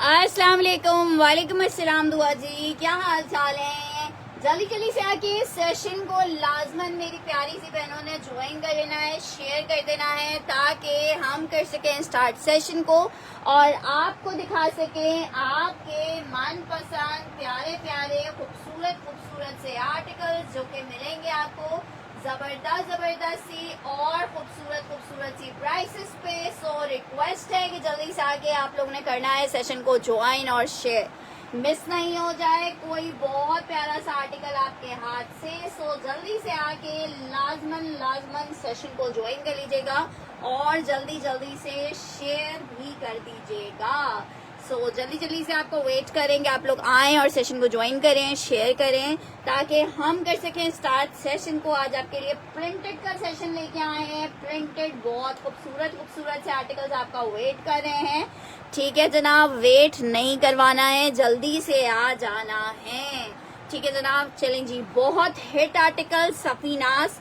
अस्सलाम वालेकुम। वालेकुम अस्सलाम दुआ जी, क्या हाल चाल है। जल्दी जल्दी से आके सेशन को लाजमन मेरी प्यारी सी बहनों ने ज्वाइन कर लेना है, शेयर कर देना है ताकि हम कर सकें स्टार्ट सेशन को और आपको दिखा सकें आपके मनपसंद प्यारे प्यारे खूबसूरत खूबसूरत से आर्टिकल्स जो कि मिलेंगे आपको जबरदस्त सी और खूबसूरत खूबसूरत सी प्राइसेस पे। सो रिक्वेस्ट है कि जल्दी से आके आप लोगों ने करना है सेशन को ज्वाइन और शेयर, मिस नहीं हो जाए कोई बहुत प्यारा सा आर्टिकल आपके हाथ से। सो जल्दी से आके लाजमन सेशन को ज्वाइन कर लीजिएगा और जल्दी जल्दी से शेयर भी कर दीजिएगा। सो जल्दी से आपको वेट करेंगे, आप लोग आएं और सेशन को ज्वाइन करें, शेयर करें ताकि हम कर सकें स्टार्ट सेशन को। आज आपके लिए प्रिंटेड का सेशन लेके आए हैं। प्रिंटेड बहुत खूबसूरत खूबसूरत से आर्टिकल्स आपका वेट कर रहे हैं। ठीक है जनाब, वेट नहीं करवाना है, जल्दी से आ जाना है। ठीक है जनाब, चलें जी। बहुत हिट आर्टिकल सफीनास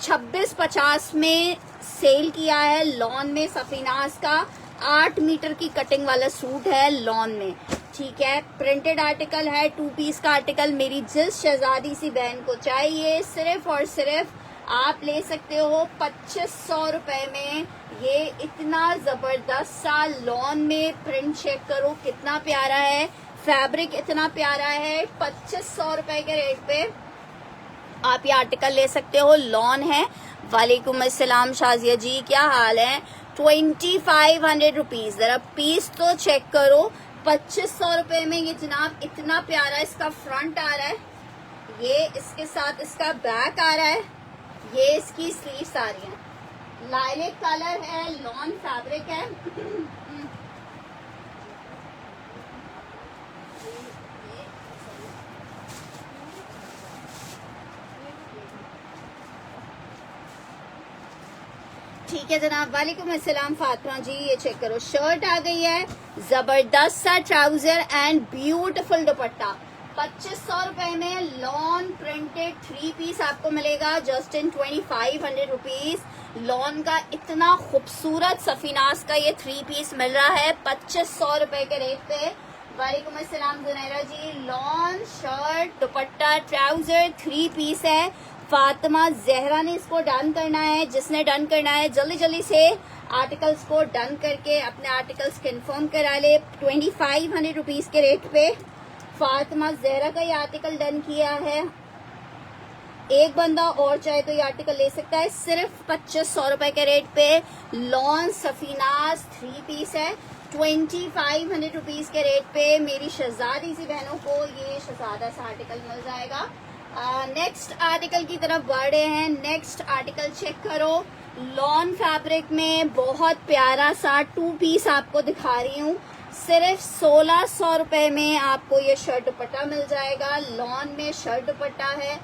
2650 में सेल किया है। लॉन में सफीनास का 8 मीटर की कटिंग वाला सूट है लॉन में। ठीक है, प्रिंटेड आर्टिकल है, 2 पीस का आर्टिकल। मेरी जिस शहजादी सी बहन को चाहिए सिर्फ और सिर्फ आप ले सकते हो 2500 रुपए में। ये इतना जबरदस्त सा लॉन में प्रिंट चेक करो कितना प्यारा है, फैब्रिक इतना प्यारा है। 2500 रुपए के रेट पे आप ये आर्टिकल ले सकते हो, लॉन है। वालेकुम अस्सलाम शाजिया जी, क्या हाल है। 2500 रुपीज, जरा पीस तो चेक करो। 2500 रुपए में ये जनाब इतना प्यारा इसका फ्रंट आ रहा है, ये इसके साथ इसका बैक आ रहा है, ये इसकी स्लीव्स आ रही हैं। लाइलेक कलर है, लॉन फैब्रिक है। ठीक है जनाब, वालेकुम अस्सलाम फातिमा जी। ये चेक करो, शर्ट आ गई है, जबरदस्त सा ट्राउजर एंड ब्यूटीफुल दुपट्टा। 2500 रुपए में लॉन प्रिंटेड 3 पीस आपको मिलेगा जस्ट इन 2500 रुपीज। लॉन का इतना खूबसूरत सफीनास का ये 3 पीस मिल रहा है 2500 रुपए के रेट पे। वालेकुम अस्सलाम Junaira ji. Lawn shirt dupatta trouser 3 piece है। फातिमा जहरा ने इसको डन करना है, जिसने डन करना है जल्दी से आर्टिकल्स को डन करके अपने आर्टिकल्स कंफर्म करा ले 2500 रुपीज के रेट पे। फातिमा जहरा का ये आर्टिकल डन किया है। एक बंदा और चाहे तो ये आर्टिकल ले सकता है सिर्फ 2500 रुपए के रेट पे। लॉन सफीनास 3 पीस है 2500 रुपीज के रेट पे। मेरी शहजादी सी बहनों को ये शहजादा सा आर्टिकल मिल जाएगा। नेक्स्ट आर्टिकल की तरफ बढ़ रहे हैं। नेक्स्ट आर्टिकल चेक करो, लॉन फैब्रिक में बहुत प्यारा सा 2 पीस आपको दिखा रही हूँ। सिर्फ 1600 रुपए में आपको ये शर्ट दुपट्टा मिल जाएगा। लॉन में शर्ट दुपट्टा है,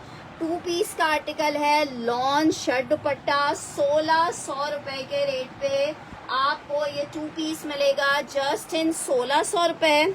2 पीस का आर्टिकल है, लॉन शर्ट दुपट्टा 1600 रुपए के रेट पे आपको ये 2 पीस मिलेगा जस्ट इन 1600 रुपए।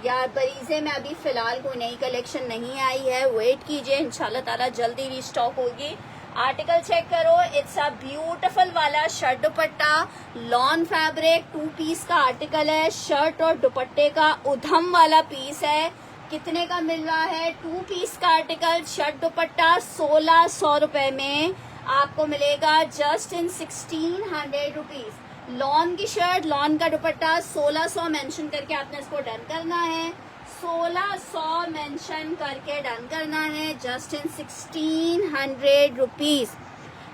यार बरीजे में अभी फिलहाल कोई नई कलेक्शन नहीं आई है, वेट कीजिए, इंशाल्लाह ताला जल्दी रीस्टॉक होगी। आर्टिकल चेक करो, इट्स अ ब्यूटीफुल वाला shirt dupatta, lawn fabric 2 piece का आर्टिकल है। शर्ट और दुपट्टे का उधम वाला पीस है। कितने का मिल रहा है 2 पीस का आर्टिकल शर्ट दुपट्टा 1600 रुपए में आपको मिलेगा जस्ट इन 1600 रुपीज। लॉन की शर्ट, लॉन का दुपट्टा 1600 मेंशन करके आपने इसको डन करना है। 1600 मेंशन करके डन करना है जस्ट इन 1600 रुपीज।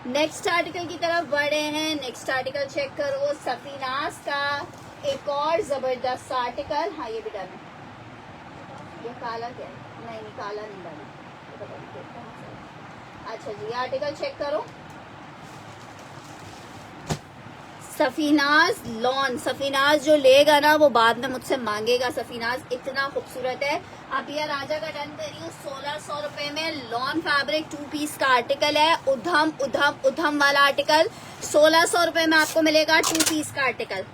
नेक्स्ट आर्टिकल की तरफ बढ़े हैं। नेक्स्ट आर्टिकल चेक करो, सफीनास का एक और जबरदस्त आर्टिकल। हाँ ये भी डन है। ये काला क्या है? नहीं काला नहीं डन है। अच्छा जी, आर्टिकल चेक करो, सफीनाज लॉन। सफीनाज जो लेगा ना वो बाद में मुझसे मांगेगा, सफीनाज इतना खूबसूरत है। अब ये राजा का डन करी हूँ 1600 रुपए में। लॉन फैब्रिक 2 पीस का आर्टिकल है, उधम वाला आर्टिकल 1600 रुपए में आपको मिलेगा। 2 पीस का आर्टिकल,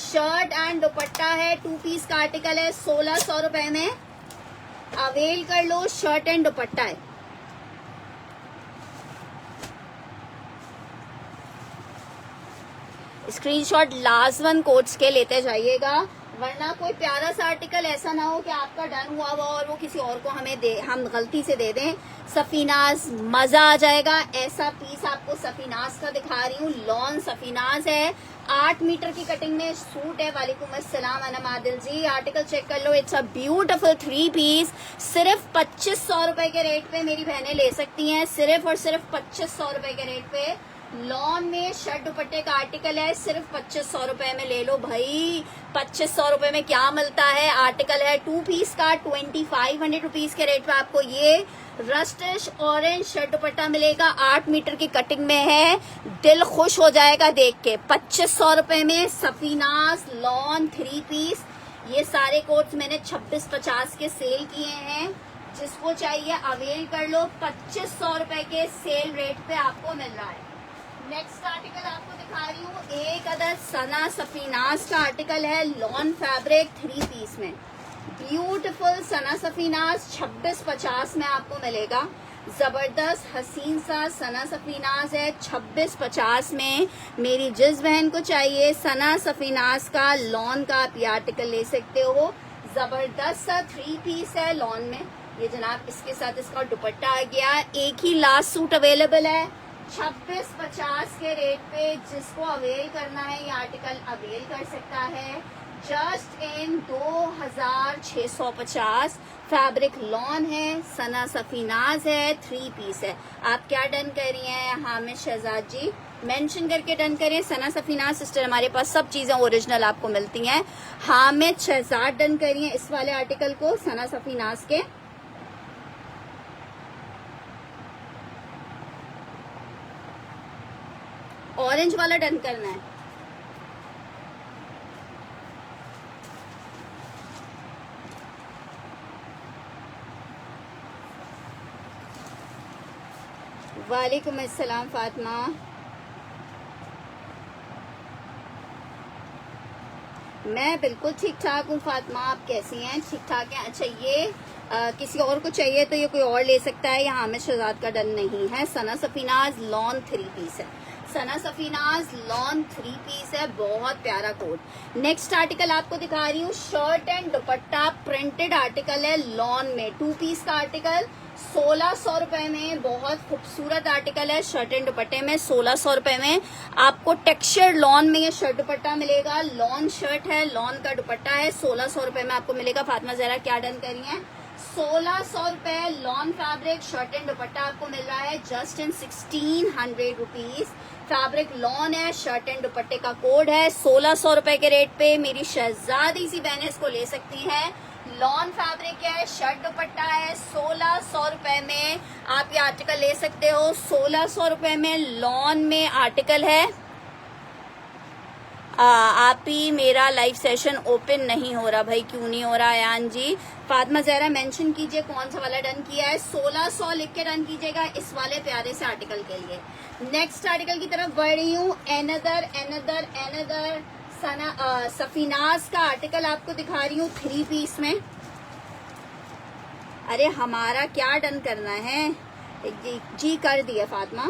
शर्ट एंड दुपट्टा है, 2 पीस का आर्टिकल है 1600 रुपए में। अवेल कर लो, शर्ट एंड दुपट्टा है। स्क्रीनशॉट लाजमन कोड्स के लेते जाइएगा। वरना कोई प्यारा सा आर्टिकल ऐसा ना हो कि आपका डन हुआ हुआ और वो किसी और को हम गलती से दे दें। सफीनाज मजा आ जाएगा। ऐसा पीस आपको सफीनाज का दिखा रही हूँ, लॉन सफीनाज है, 8 मीटर की कटिंग में सूट है। वालेकुम अस्सलाम अनम आदिल जी, आर्टिकल चेक कर लो। It's a beautiful 3 piece. सिर्फ 2500 रुपए के रेट पे मेरी बहनें ले सकती हैं, सिर्फ और सिर्फ 2500 रुपए के रेट पे। लॉन में शर्ट दुपट्टे का आर्टिकल है, सिर्फ 2500 रुपए में ले लो भाई। 2500 रुपए में क्या मिलता है? आर्टिकल है 2 पीस का, 2500 रुपीज के रेट पे आपको ये रस्टिश ऑरेंज शर्ट दुपट्टा मिलेगा। 8 मीटर की कटिंग में है, दिल खुश हो जाएगा देख के। 2500 रुपए में सफीनाज लॉन 3 पीस। ये सारे कोट्स मैंने 2650 के सेल किए हैं, जिसको चाहिए अवेल कर लो। 2500 रुपए के सेल रेट पे आपको मिल रहा है। नेक्स्ट आर्टिकल आपको दिखा रही हूँ, एक अदर सना सफीनाज का आर्टिकल है, लॉन फैब्रिक 3 पीस में। ब्यूटीफुल सना सफीनाज 2650 में आपको मिलेगा। जबरदस्त हसीन सा सना सफीनाज है 2650 में। मेरी जिस बहन को चाहिए सना सफीनाज का लॉन का, आप ये आर्टिकल ले सकते हो। जबरदस्त सा 3 पीस है लॉन में। ये जनाब इसके साथ इसका दुपट्टा आ गया। एक ही लास्ट सूट अवेलेबल है 2650 के रेट पे। जिसको अवेल करना है ये आर्टिकल अवेल कर सकता है। जस्ट इन 2650। फैब्रिक लॉन है, सना सफीनाज है, 3 पीस है। आप क्या डन कर रही हैं हामिद शहजाद जी? मेंशन करके डन करें। सना सफीनाज सिस्टर हमारे पास सब चीजें ओरिजिनल आपको मिलती हैं। हामिद शहजाद डन करिए इस वाले आर्टिकल को सना सफीनाज के। ऑरेंज वाला डन करना है। वालेकुम अस्सलाम फातिमा। मैं बिल्कुल ठीक ठाक हूँ फातिमा, आप कैसी हैं? ठीक ठाक हैं। अच्छा ये किसी और को चाहिए तो ये कोई और ले सकता है, यहाँ हामिद शहजाद का डन नहीं है। सना सफीनाज लॉन 3 पीस है। सना सफीनाज लॉन 3 पीस है, बहुत प्यारा कोट। नेक्स्ट आर्टिकल आपको दिखा रही हूँ, shirt and dupatta printed article है लॉन में। 2 पीस का आर्टिकल 1600 रुपए में। बहुत खूबसूरत आर्टिकल है शर्ट एंड दुपट्टे में। 1600 रुपए में आपको टेक्सचर लॉन में ये शर्ट दुपट्टा मिलेगा। लॉन शर्ट है, लॉन का दुपट्टा है, 1600 रुपए में आपको मिलेगा। फातिमा जरा क्या डन करी है? 1600 रुपए लॉन फैब्रिक शर्ट एंड दुपट्टा आपको मिल रहा है जस्ट इन 1600 रुपीज। फैब्रिक लॉन है, शर्ट एंड दुपट्टे का कोड है। 1600 रुपए के रेट पे मेरी शहजादी सी बहनें इसको ले सकती हैं। लॉन फैब्रिक है, शर्ट दुपट्टा है, 1600 रुपए में आप ये आर्टिकल ले सकते हो। 1600 रुपए में लॉन में आर्टिकल है। आप ही मेरा लाइव सेशन ओपन नहीं हो रहा भाई, क्यों नहीं हो रहा यान जी? फातिमा जहरा मेंशन कीजिए कौन सा वाला डन किया है। 1600 लिख के डन कीजिएगा इस वाले प्यारे से आर्टिकल के लिए। नेक्स्ट आर्टिकल की तरफ बढ़ रही हूँ। एनदर सना सफीनाज का आर्टिकल आपको दिखा रही हूँ 3 पीस में। अरे हमारा क्या डन करना है जी कर दिया फातिमा।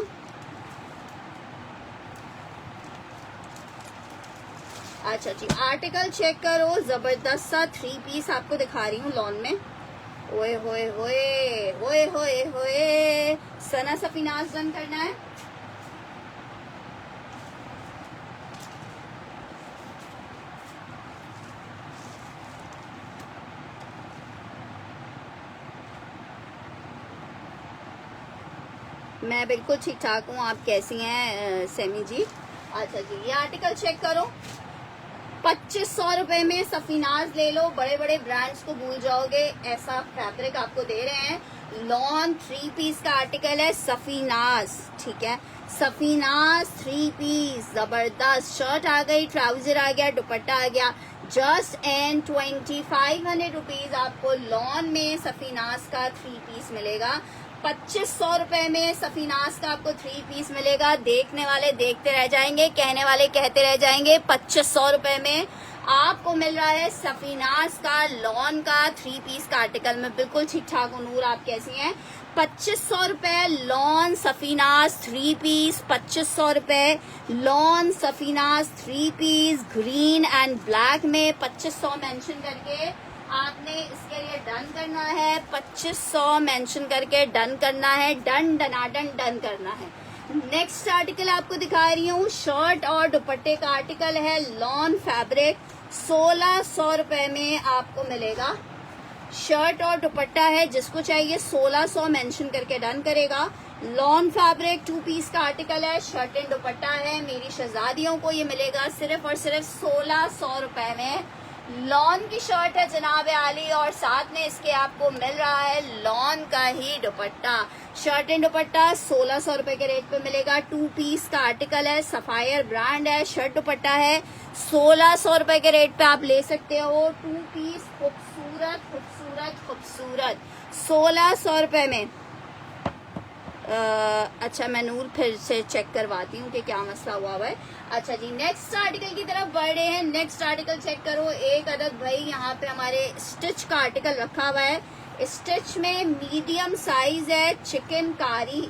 अच्छा जी आर्टिकल चेक करो, जबरदस्त सा 3 पीस आपको दिखा रही हूँ लॉन में। ओए होए होए होए होए होए, सना सफीनाज डन करना है। मैं बिल्कुल ठीक ठाक हूँ, आप कैसी हैं सेमी जी? अच्छा जी ये आर्टिकल चेक करो, 2500 रुपए में सफीनाज ले लो। बड़े बड़े ब्रांड्स को भूल जाओगे, ऐसा फैब्रिक आपको दे रहे हैं। लॉन 3 पीस का आर्टिकल है सफीनाज, ठीक है। सफीनाज 3 पीस, जबरदस्त। शर्ट आ गई, ट्राउजर आ गया, दुपट्टा आ गया। जस्ट एंड 2500 रुपीज आपको लॉन में सफीनाज का 3 पीस मिलेगा। 2500 रुपए में सफीनाज का आपको 3 पीस मिलेगा। देखने वाले देखते रह जाएंगे, कहने वाले कहते रह जाएंगे। 2500 रुपए में आपको मिल रहा है सफीनाज का लॉन का 3 पीस का आर्टिकल। मैं बिल्कुल ठीक ठाक हूँ नूर, आप कैसी हैं? 2500 रुपए लॉन सफीनाज 3 पीस, 2500 रुपए lawn Safinaz 3 piece green and black में 2500 मेंशन करके आपने इसके लिए डन करना है। 2500 मेंशन करके डन करना है, डन डनाडन डन करना है। नेक्स्ट आर्टिकल आपको दिखा रही हूँ, शर्ट और दुपट्टे का आर्टिकल है, लॉन फैब्रिक 1600 रुपए में आपको मिलेगा। शर्ट और दुपट्टा है, जिसको चाहिए 1600 मेंशन करके डन करेगा। लॉन फैब्रिक 2 पीस का आर्टिकल है, शर्ट एंड दुपट्टा है। मेरी शहजादियों को ये मिलेगा सिर्फ और सिर्फ 1600 रुपए में। लॉन की शर्ट है जनाब आली, और साथ में इसके आपको मिल रहा है लॉन का ही दुपट्टा। शर्ट एंड दुपट्टा 1600 रुपए के रेट पे मिलेगा। 2 पीस का आर्टिकल है, सफायर ब्रांड है, शर्ट दुपट्टा है, 1600 रुपए के रेट पे आप ले सकते हो। 2 पीस खूबसूरत खूबसूरत खूबसूरत 1600 रुपए में। अच्छा, मैं नूर फिर से चेक करवाती हूँ कि क्या मसला हुआ है। अच्छा जी, नेक्स्ट आर्टिकल की तरफ बढ़ रहे हैं। नेक्स्ट आर्टिकल चेक करो। एक अदद भाई यहाँ पे हमारे स्टिच का आर्टिकल रखा हुआ है। स्टिच में मीडियम साइज है, चिकनकारी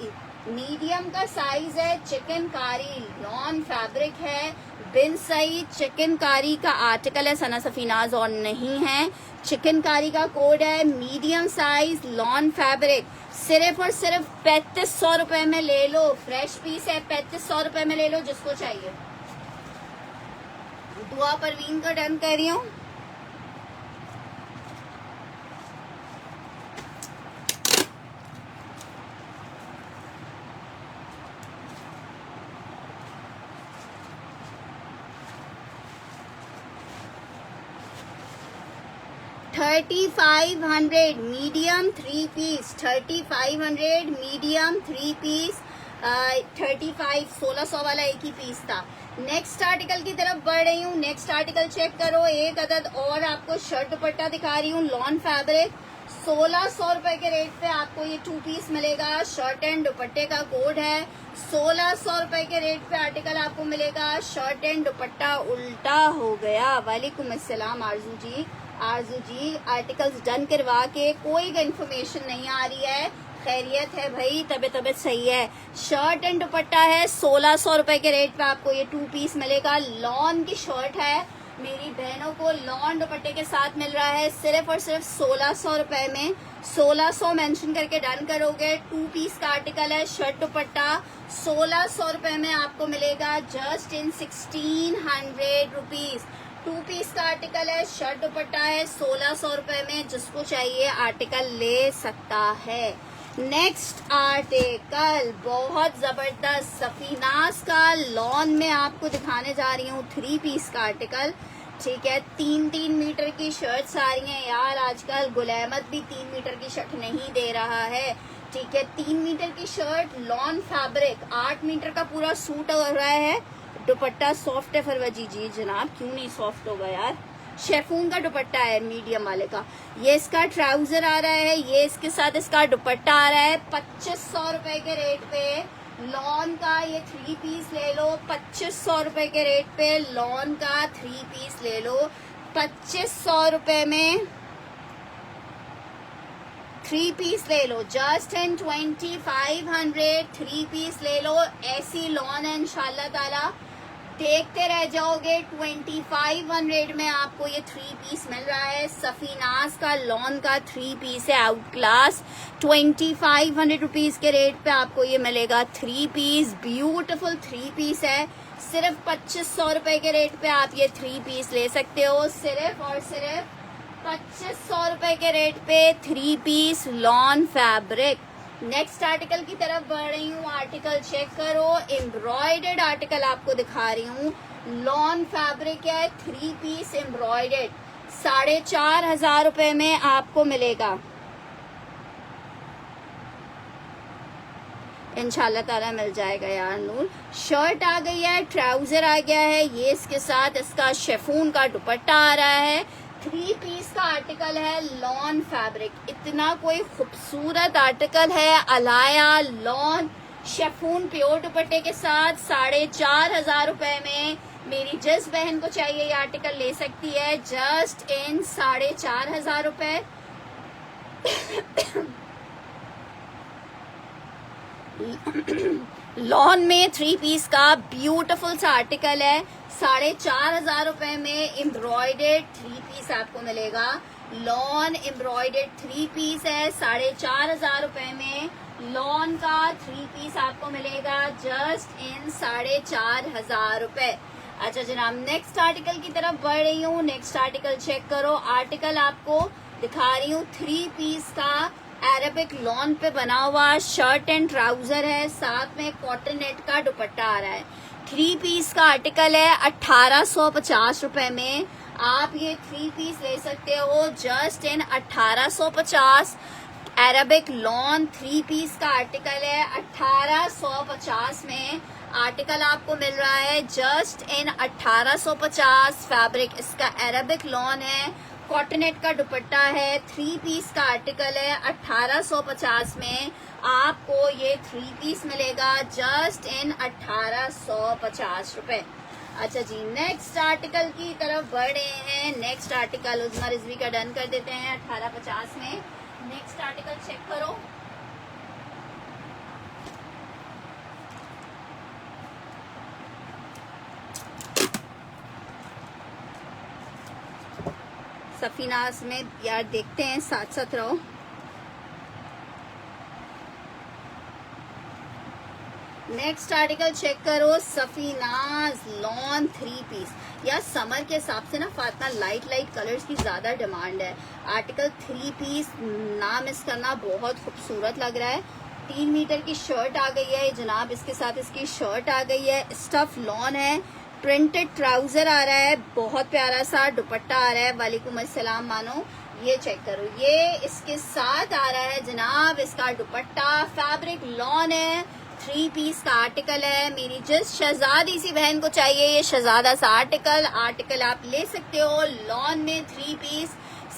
मीडियम का साइज है, चिकनकारी लॉन फैब्रिक है, बिन सही चिकनकारी का आर्टिकल है, सना सफीनाज और नहीं है। चिकनकारी का कोड है, मीडियम साइज लॉन फैब्रिक, सिर्फ और सिर्फ 3500 रुपए में ले लो। फ्रेश पीस है, 3500 रुपए में ले लो जिसको चाहिए। दुआ परवीन का डन कर रही हूँ। $3500 मीडियम 3 पीस, 3500 मीडियम 3 पीस, 1600 वाला एक ही पीस था। नेक्स्ट आर्टिकल की तरफ बढ़ रही हूँ। नेक्स्ट आर्टिकल चेक करो। एक अदद और आपको शर्ट दुपट्टा दिखा रही हूँ, लॉन फैब्रिक 1600 रुपए के रेट पे आपको ये 2 पीस मिलेगा। शर्ट एंड दुपट्टे का कोड है, 1600 रुपए के रेट पे आर्टिकल आपको मिलेगा। शर्ट एंड दुपट्टा उल्टा हो गया। वालेकुम अस्सलाम आरजू जी। आरजू जी, आर्टिकल्स डन करवा के कोई इन्फॉर्मेशन नहीं आ रही है। खैरियत है भाई, तबीयत सही है। शर्ट एंड दुपट्टा है, 1600 रुपए के रेट पे आपको ये 2 पीस मिलेगा। लॉन की शर्ट है, मेरी बहनों को लॉन दुपट्टे के साथ मिल रहा है सिर्फ और सिर्फ 1600 रुपए में। 1600 मेंशन करके डन करोगे। 2 पीस का आर्टिकल है, शर्ट दुपट्टा 1600 रुपए में आपको मिलेगा, जस्ट इन 1600 रुपीज। 2 पीस का आर्टिकल है, शर्ट दुपट्टा है, 1600 रुपए में। जिसको चाहिए आर्टिकल ले सकता है। नेक्स्ट आर्टिकल बहुत जबरदस्त सफीनाज का लॉन में आपको दिखाने जा रही हूँ। 3 पीस का आर्टिकल, ठीक है। 3-3 मीटर की शर्ट्स आ रही हैं यार। आजकल गुल अहमद भी 3 मीटर की शर्ट नहीं दे रहा है, ठीक है। 3 मीटर की शर्ट लॉन फैब्रिक, 8 मीटर का पूरा सूट हो रहा है। दुपट्टा सॉफ्ट है फरवजी जी। जनाब क्यों नहीं सॉफ्ट होगा यार, शेफून का दुपट्टा है मीडियम वाले का। ये इसका ट्राउजर आ रहा है, ये इसके साथ इसका दुपट्टा आ रहा है। 2500 रुपए के रेट पे लॉन का ये 3 पीस ले लो। 2500 रुपए के रेट पे लॉन का 3 पीस ले लो। 2500 रुपए में 3 पीस ले लो, जस्ट इन 2500 3 पीस ले लो। ऐसी लॉन है इंशाल्लाह ताला, देखते रह जाओगे। 2500 में आपको ये 3 पीस मिल रहा है। सफीनाज का लॉन का 3 पीस है, आउट क्लास। 2500 रुपीज के रेट पे आपको ये मिलेगा 3 पीस। ब्यूटीफुल 3 पीस है, सिर्फ 2500 रुपए के रेट पे आप ये 3 पीस ले सकते हो। सिर्फ और सिर्फ 2500 रुपए के रेट पे 3 piece lawn fabric. Next article की तरफ बढ़ रही हूँ। आर्टिकल चेक करो, एम्ब्रॉयडर्ड आर्टिकल आपको दिखा रही हूँ। लॉन फैब्रिक है, 3 पीस एम्ब्रॉयडर्ड, 4500 रुपए में आपको मिलेगा इंशाल्लाह ताला। मिल जाएगा यार नूर। शर्ट आ गई है, ट्राउजर आ गया है, ये इसके साथ इसका शेफून का दुपट्टा आ रहा है। 3 पीस का आर्टिकल है, लॉन फैब्रिक। इतना कोई खूबसूरत आर्टिकल है, अलाया लॉन शेफून प्योर दुपट्टे के साथ 4500 रुपए में। मेरी जिस बहन को चाहिए ये आर्टिकल ले सकती है, जस्ट इन 4500 रुपए। लॉन में 3 पीस का ब्यूटीफुल सा आर्टिकल है। 4,500 रुपए में एम्ब्रॉयडर्ड 3 पीस आपको मिलेगा। लॉन एम्ब्रॉयडर्ड 3 पीस है, 4,500 रुपए में लॉन का 3 पीस आपको मिलेगा जस्ट इन 4,500 रुपए। अच्छा जनाब, नेक्स्ट आर्टिकल की तरफ बढ़ रही हूँ। नेक्स्ट आर्टिकल चेक करो। आर्टिकल आपको दिखा रही हूँ 3 पीस का अरेबिक लॉन पे बना हुआ शर्ट एंड ट्राउजर है, साथ में कॉटन नेट का दुपट्टा आ रहा है। 3 पीस का आर्टिकल है 1,850 रुपए में। आप ये 3 पीस ले सकते हो just in 1,850। Arabic lawn 3 piece का आर्टिकल है 1,850 में। आर्टिकल आपको मिल रहा है जस्ट इन 1,850। फैब्रिक इसका अरेबिक लॉन है, कॉटनेट का दुपट्टा है। 3 पीस का आर्टिकल है 1,850 में। आपको ये 3 पीस मिलेगा जस्ट इन 1,850 रुपए। अच्छा जी, नेक्स्ट आर्टिकल की तरफ बढ़ रहे हैं। नेक्स्ट आर्टिकल उजमा रिजवी का डन कर देते हैं 1,850 में। नेक्स्ट आर्टिकल चेक करो। सफीनाज में यार देखते हैं, साथ साथ रहो। नेक्स्ट आर्टिकल चेक करो। Safinaz lawn 3 piece. यार समर के हिसाब से ना फातिमा लाइट कलर्स की ज्यादा डिमांड है। आर्टिकल 3 पीस ना मिस करना, बहुत खूबसूरत लग रहा है। 3 मीटर की शर्ट आ गई है जनाब, इसके साथ इसकी शर्ट आ गई है। स्टफ लॉन है, प्रिंटेड ट्राउजर आ रहा है, बहुत प्यारा सा दुपट्टा आ रहा है। वालेकुम अस्सलाम मानो, ये चेक करो, ये इसके साथ आ रहा है जनाब इसका दुपट्टा। फैब्रिक लॉन है, 3 पीस का आर्टिकल है। मेरी जिस शहजादी सी बहन को चाहिए ये शहजादा सा आर्टिकल आप ले सकते हो। लॉन में 3 पीस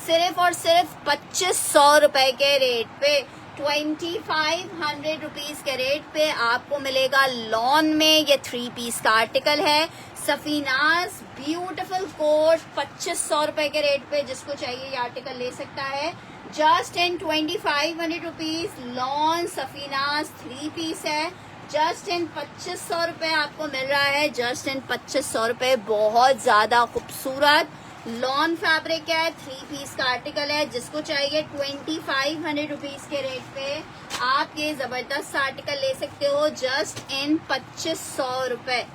सिर्फ और सिर्फ 2,500 रुपए के रेट पे, 2,500 रुपीज के रेट पे आपको मिलेगा। लॉन में ये 3 पीस का आर्टिकल है। सफीनाज ब्यूटीफुल कोट 2,500 रुपए के रेट पे, जिसको चाहिए ये आर्टिकल ले सकता है just in 2,500 rupees. Lawn Safinaz 3 piece है, जस्ट इन 2,500 रुपए आपको मिल रहा है। जस्ट इन 2,500 रुपए, बहुत ज्यादा खूबसूरत लॉन फैब्रिक है। 3 पीस का आर्टिकल है, जिसको चाहिए 2,500 रुपीज के रेट पे आप ये जबरदस्त आर्टिकल ले सकते हो जस्ट इन 2,500 रुपए।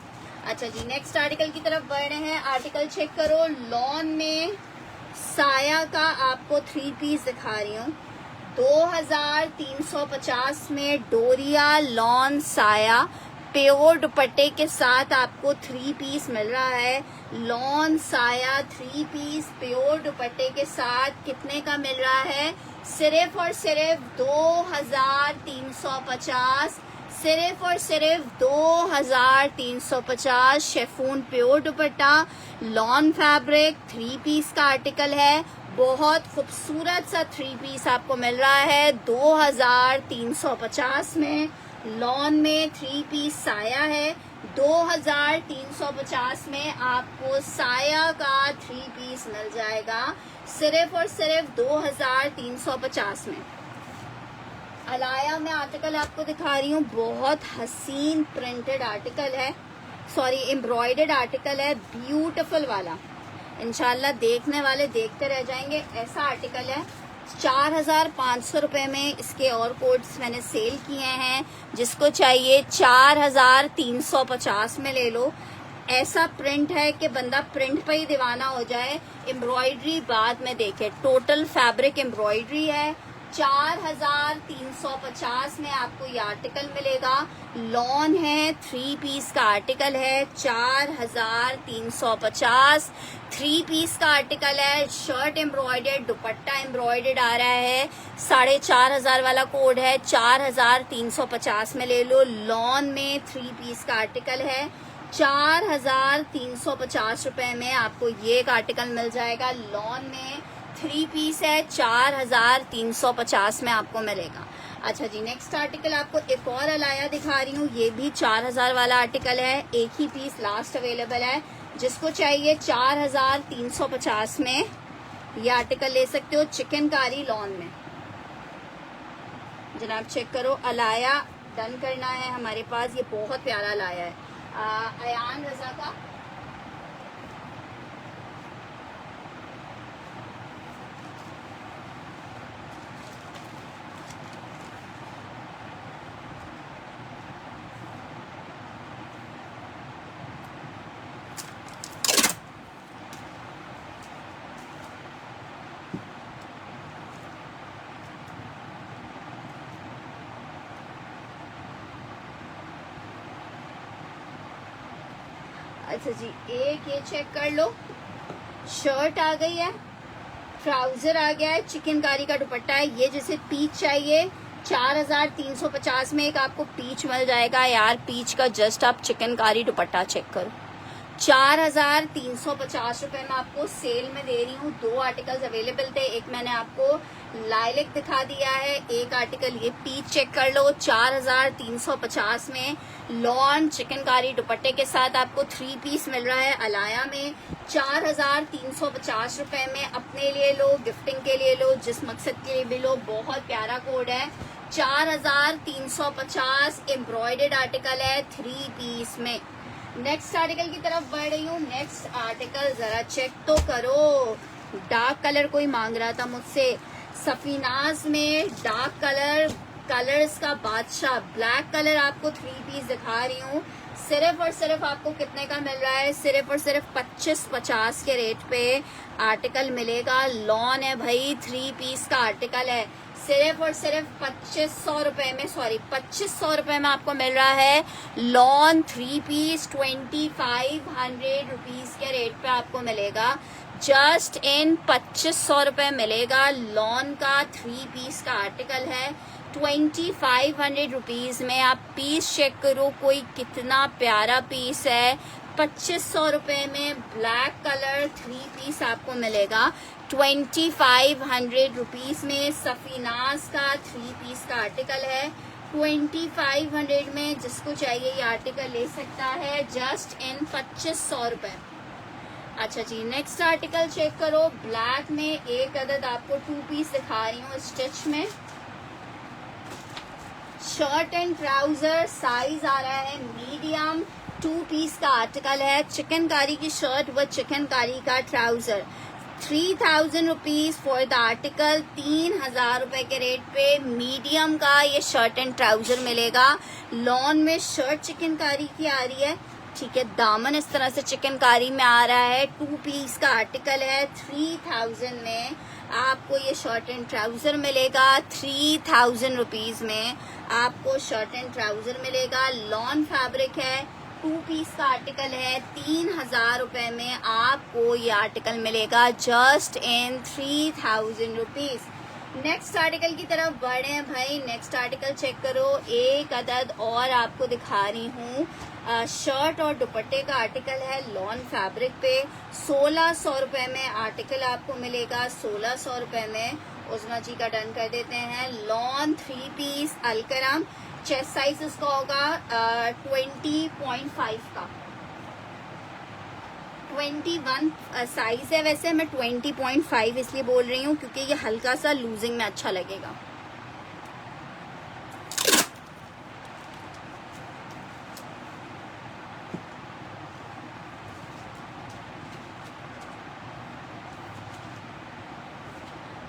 अच्छा जी, नेक्स्ट आर्टिकल की तरफ बढ़ रहे हैं। आर्टिकल चेक करो। लॉन में साया का आपको 3 पीस दिखा रही हूँ 2,350 में। डोरिया लॉन साया प्योर दुपट्टे के साथ आपको 3 पीस मिल रहा है। लॉन साया 3 पीस प्योर दुपट्टे के साथ कितने का मिल रहा है? सिर्फ और सिर्फ 2,350। सिर्फ और सिर्फ 2,350। Chiffon pure dupatta, lawn fabric, 3 piece का आर्टिकल है। बहुत खूबसूरत सा 3 पीस आपको मिल रहा है 2,350 में। लॉन में 3 पीस साया है। 2,350 में आपको साया का 3 पीस मिल जाएगा सिर्फ और सिर्फ 2,350 में। अलाया में आर्टिकल आपको दिखा रही हूँ, बहुत हसीन प्रिंटेड आर्टिकल है, सॉरी एम्ब्रॉयडर्ड आर्टिकल है, ब्यूटीफुल वाला। इंशाल्लाह देखने वाले देखते रह जाएंगे। ऐसा आर्टिकल है 4,500 रुपए में। इसके और कोड्स मैंने सेल किए हैं, जिसको चाहिए 4,350 में ले लो। ऐसा प्रिंट है कि बंदा प्रिंट पे ही दीवाना हो जाए। एम्ब्रॉयडरी बाद में देखे, टोटल फैब्रिक एम्ब्रॉयडरी है। 4,350 में आपको ये आर्टिकल मिलेगा। लॉन है, 3 पीस का आर्टिकल है। 4,350 3 पीस का आर्टिकल है। शर्ट एम्ब्रॉयडर्ड, दुपट्टा एम्ब्रॉयडर्ड आ रहा है। 4,500 वाला कोड है, 4,350 में ले लो। लॉन में 3 पीस का आर्टिकल है। 4,350 रुपए में आपको ये एक आर्टिकल मिल जाएगा। लॉन में 3 पीस है, 4,350 में आपको मिलेगा। अच्छा जी, नेक्स्ट आर्टिकल आपको एक और अलाया दिखा रही हूँ। ये भी 4,000 वाला आर्टिकल है। एक ही पीस लास्ट अवेलेबल है, जिसको चाहिए 4,350 में ये आर्टिकल ले सकते हो। चिकनकारी लॉन में जनाब चेक करो। अलाया डन करना है हमारे पास। ये बहुत प्यारा लाया है अयान रजा का। अच्छा जी, एक ये चेक कर लो, शर्ट आ गई है, ट्राउजर आ गया है, चिकनकारी का दुपट्टा है। ये जैसे पीच चाहिए 4350 में एक आपको पीच मिल जाएगा यार। पीच का जस्ट आप चिकनकारी दुपट्टा चेक करो, 4350 रुपए में आपको सेल में दे रही हूँ। 2 आर्टिकल्स अवेलेबल थे, एक मैंने आपको लाइलिक दिखा दिया है, एक आर्टिकल ये पीच चेक कर लो। 4350 में लॉन चिकनकारी दुपट्टे के साथ आपको 3 पीस मिल रहा है अलाया में। 4350 रुपए में अपने लिए लो, गिफ्टिंग के लिए लो, जिस मकसद के लिए भी लो, बहुत प्यारा कोड है। 4350 एम्ब्रॉयडर्ड आर्टिकल है 3 पीस में। नेक्स्ट आर्टिकल की तरफ बढ़ रही हूँ। नेक्स्ट आर्टिकल जरा चेक तो करो, डार्क कलर कोई मांग रहा था मुझसे। सफीनाज में डार्क कलर, कलर्स का बादशाह ब्लैक कलर आपको 3 पीस दिखा रही हूँ। सिर्फ और सिर्फ आपको कितने का मिल रहा है? सिर्फ और सिर्फ 2550 के रेट पे आर्टिकल मिलेगा। लॉन है भाई, 3 पीस का आर्टिकल है। सिर्फ और सिर्फ 2500 रुपए में, सॉरी 2500 रुपए में आपको मिल रहा है लॉन 3 पीस। 2500 रुपीज के रेट पे आपको मिलेगा। जस्ट इन 2500 रुपए मिलेगा लॉन का 3 पीस का आर्टिकल है। 2500 रुपीज में आप पीस चेक करो, कोई कितना प्यारा पीस है। 2500 रुपए में ब्लैक कलर 3 पीस आपको मिलेगा। 2500 रुपीज में सफीनाज का 3 पीस का आर्टिकल है। 2500 में जिसको चाहिए ये आर्टिकल ले सकता है, जस्ट इन 2500 रुपए। अच्छा जी, नेक्स्ट आर्टिकल चेक करो। ब्लैक में एक अदद आपको 2 पीस दिखा रही हूँ स्टिच में। शर्ट एंड ट्राउजर साइज आ रहा है मीडियम, 2 पीस का आर्टिकल है। चिकनकारी की शर्ट व चिकनकारी का trouser. 3000 rupees for the article. 3000 रुपए के रेट पे मीडियम का ये शर्ट एंड ट्राउजर मिलेगा। लॉन में शर्ट चिकनकारी की आ रही है, ठीक है, दामन इस तरह से चिकनकारी में आ रहा है। 2 पीस का आर्टिकल है। 3000 में आपको ये शर्ट एंड ट्राउजर मिलेगा। 3000 रुपीज में आपको शर्ट एंड ट्राउजर मिलेगा। लॉन फैब्रिक है, 2 पीस का आर्टिकल है। 3000 रुपए में आपको ये आर्टिकल मिलेगा जस्ट इन 3000 रुपीज। नेक्स्ट आर्टिकल की तरफ बढ़े हैं भाई। नेक्स्ट आर्टिकल चेक करो, एक अदद और आपको दिखा रही हूँ। शर्ट और दुपट्टे का आर्टिकल है लॉन फैब्रिक पे। 1600 रुपए में आर्टिकल आपको मिलेगा। 1600 रुपए में उस्मा जी का डन कर देते हैं। Lawn 3 piece Alkaram. Chest size इसका होगा 20.5 का। 21 साइज है, वैसे मैं 20.5 इसलिए बोल रही हूँ क्योंकि ये हल्का सा लूजिंग में अच्छा लगेगा।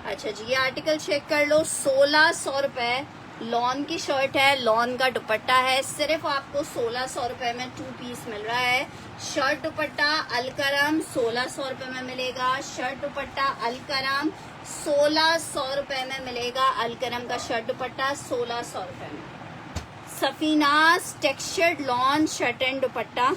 अच्छा जी, ये आर्टिकल चेक कर लो। 1600 रुपए लॉन की शर्ट है, लॉन का दुपट्टा है। सिर्फ आपको 1600 रुपए में 2 पीस मिल रहा है। शर्ट दुपट्टा अलकरम 1600 रुपए में मिलेगा। शर्ट दुपट्टा अलकरम 1600 रुपए में मिलेगा। अलकरम का शर्ट दुपट्टा 1600 रुपए में। Safinaz textured lawn shirt and दुपट्टा,